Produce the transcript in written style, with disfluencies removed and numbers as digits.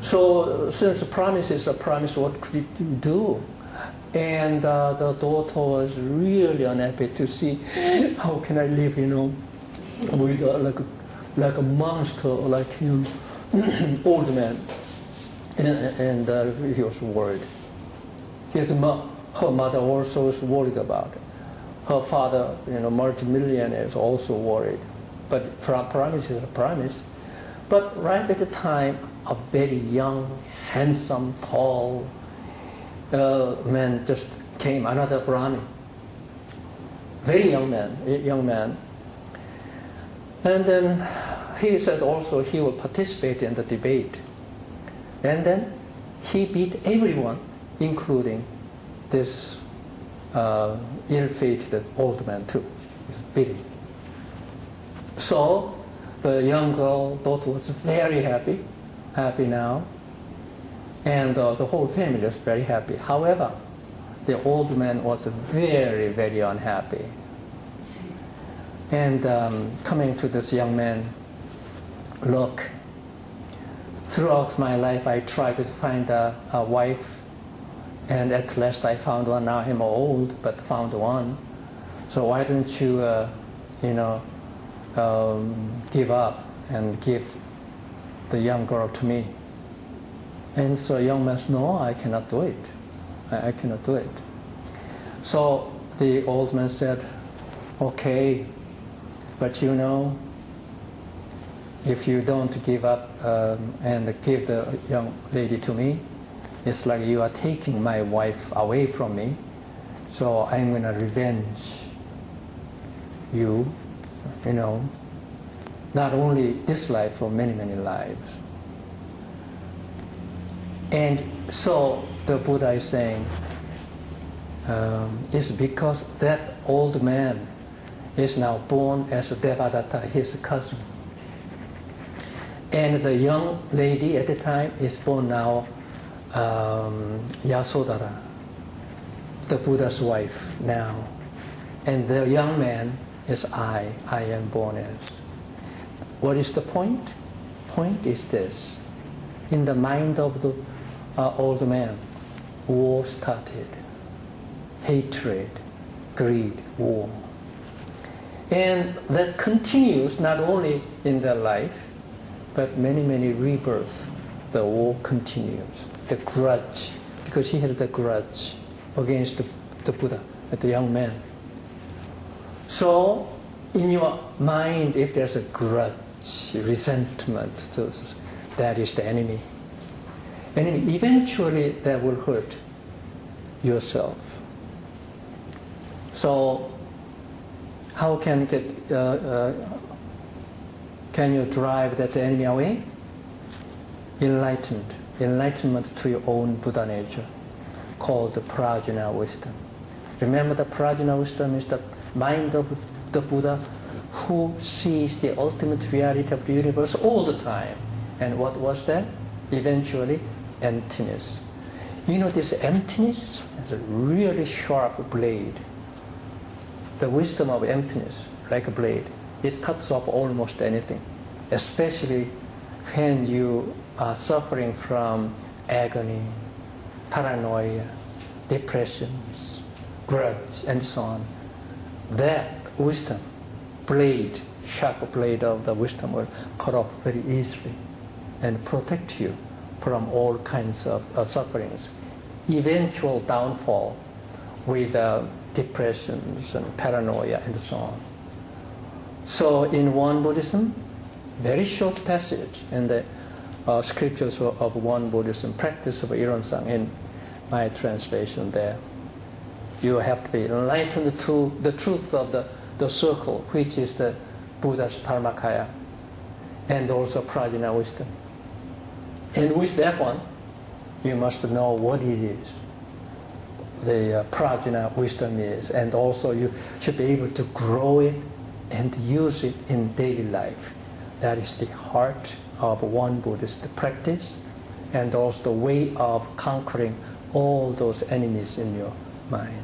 So since the promise is a promise, what could it do? And the daughter was really unhappy to see how can I live, with like a monster, like him, old man. And he was worried. Her mother also was worried about it. Her father, multimillionaire, is also worried. But promise is a promise. But right at the time, a very young, handsome, tall man just came, another Brahmin. Very young man. And then he said also he will participate in the debate. And then he beat everyone, including this ill-fated old man too. So the young girl daughter was very happy now, and the whole family was very happy. However, the old man was very, very unhappy. And coming to this young man, look, throughout my life I tried to find a wife, and at last I found one. Now I'm old, but found one. So why don't you, give up and give the young girl to me? And so young man said, no, I cannot do it. I cannot do it. So the old man said, okay, but if you don't give up and give the young lady to me, it's like you are taking my wife away from me. So I'm going to revenge you, not only this life, for many, many lives. And so the Buddha is saying, it's because that old man is now born as a Devadatta, his cousin. And the young lady at the time is born now Yasodhara, the Buddha's wife now. And the young man is I am born as. What is the point? Point is this. In the mind of the old man, war started. Hatred, greed, war. And that continues not only in their life, but many, many rebirths. The war continues. The grudge, because he had the grudge against the Buddha, the young man. So, in your mind, if there's a grudge, resentment, that is the enemy. And eventually that will hurt yourself. So, how can you drive that enemy away? Enlightenment to your own Buddha nature, called the prajna wisdom. Remember, the prajna wisdom is the mind of the Buddha who sees the ultimate reality of the universe all the time. And what was that? Eventually, emptiness. This emptiness is a really sharp blade. The wisdom of emptiness, like a blade, it cuts off almost anything, especially when you are suffering from agony, paranoia, depressions, grudge, and so on. That wisdom, sharp blade of the wisdom will cut off very easily and protect you from all kinds of sufferings. Eventual downfall with depressions and paranoia and so on. So in WonBuddhism, very short passage in the scriptures of WonBuddhism, practice of Ironsang, in my translation there, you have to be enlightened to the truth of the circle, which is the Buddha's Dharmakaya, and also prajna wisdom. And with that one, you must know what it is. The prajna wisdom is, and also you should be able to grow it and use it in daily life. That is the heart of one Buddhist practice, and also the way of conquering all those enemies in your mind.